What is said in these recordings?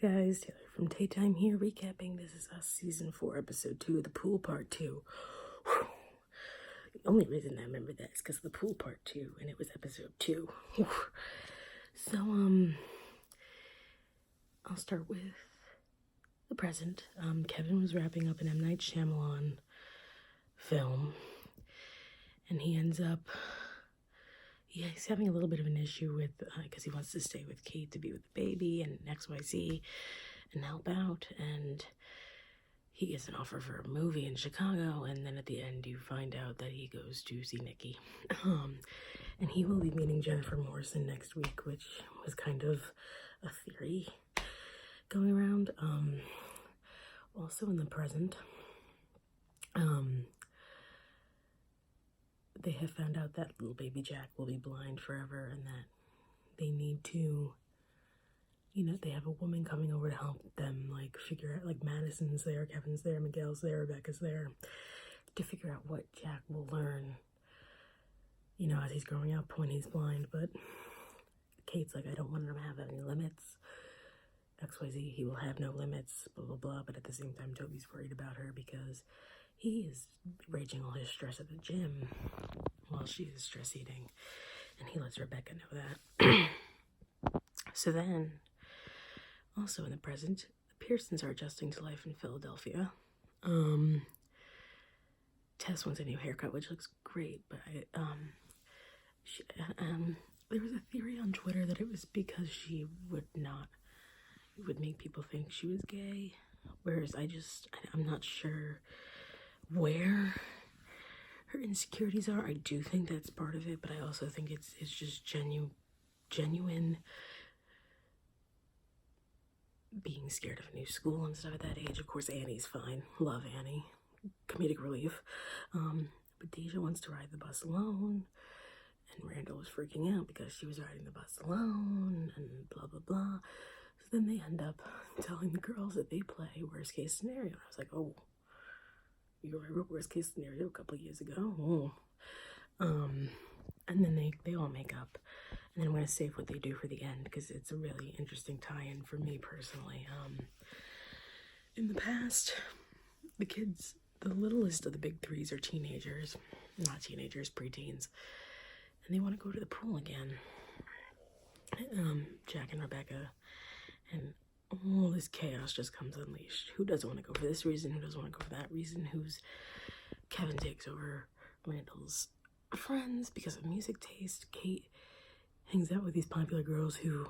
Hi guys, Taylor from Daytime here, recapping This Is Us Season 4, Episode 2, The Pool Part 2. Whew. The only reason I remember that is because of the Pool Part 2, and it was Episode 2. Whew. So, I'll start with the present. Kevin was wrapping up an M. Night Shyamalan film, and he ends up, he's having a little bit of an issue with, because he wants to stay with Kate to be with the baby and XYZ and help out, and he gets an offer for a movie in Chicago, and then at the end you find out that he goes to see Nikki. And he will be meeting Jennifer Morrison next week, which was kind of a theory going around. Also in the present, they have found out that little baby Jack will be blind forever, and that they need to, they have a woman coming over to help them, figure out, Madison's there, Kevin's there, Miguel's there, Rebecca's there, to figure out what Jack will learn, as he's growing up when he's blind. But Kate's like, I don't want him to have any limits. XYZ, he will have no limits, blah, blah, blah. But at the same time, Toby's worried about her because he is raging all his stress at the gym while she is stress eating. And he lets Rebecca know that. So then, also in the present, the Pearsons are adjusting to life in Philadelphia. Tess wants a new haircut, which looks great, but there was a theory on Twitter that it was because she would make people think she was gay, whereas I'm not sure where her insecurities are. I do think that's part of it, but I also think it's just genuine being scared of a new school and stuff at that age. Of course, Annie's fine. Love Annie. Comedic relief. But Deja wants to ride the bus alone, and Randall was freaking out because she was riding the bus alone, and blah, blah, blah. So then they end up telling the girls that they play worst case scenario. I was like, oh, you wrote worst case scenario a couple of years ago. And then they all make up. And then I'm going to save what they do for the end because it's a really interesting tie-in for me personally. In the past, the kids, the littlest of the big threes are teenagers. Not teenagers, preteens. And they want to go to the pool again. Jack and Rebecca. And all this chaos just comes unleashed. Who doesn't want to go for this reason? Who doesn't want to go for that reason? Kevin takes over Randall's friends because of music taste. Kate hangs out with these popular girls who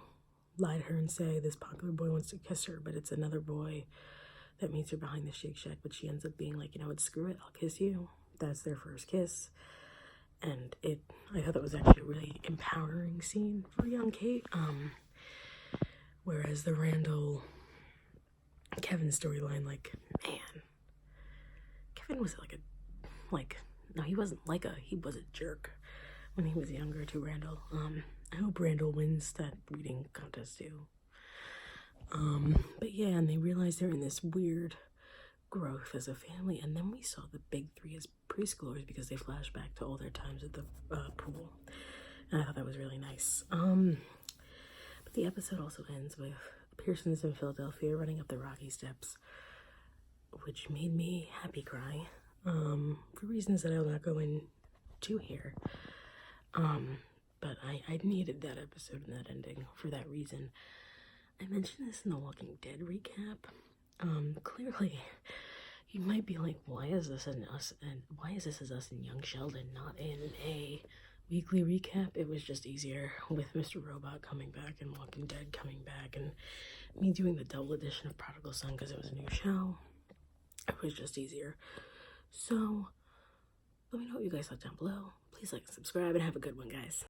lie to her and say this popular boy wants to kiss her, but it's another boy that meets her behind the Shake Shack, but she ends up being like, screw it, I'll kiss you. That's their first kiss. And I thought that was actually a really empowering scene for young Kate. Whereas the Randall Kevin storyline, man, Kevin was he wasn't he was a jerk when he was younger to Randall. I hope Randall wins that reading contest too. But yeah, and they realized they're in this weird growth as a family, and then we saw the big three as preschoolers because they flashed back to all their times at the pool, and I thought that was really nice. But the episode also ends with the Pearsons in Philadelphia running up the rocky steps, which made me happy cry, for reasons that I'll not go into here. But I needed that episode and that ending for that reason. I mentioned this in the Walking Dead recap. Clearly, you might be like, why is this as us in Young Sheldon, not in a weekly recap? It was just easier with Mr. Robot coming back and Walking Dead coming back, and me doing the double edition of Prodigal Son because it was a new show. It was just easier. So, let me know what you guys thought down below. Please like and subscribe, and have a good one, guys.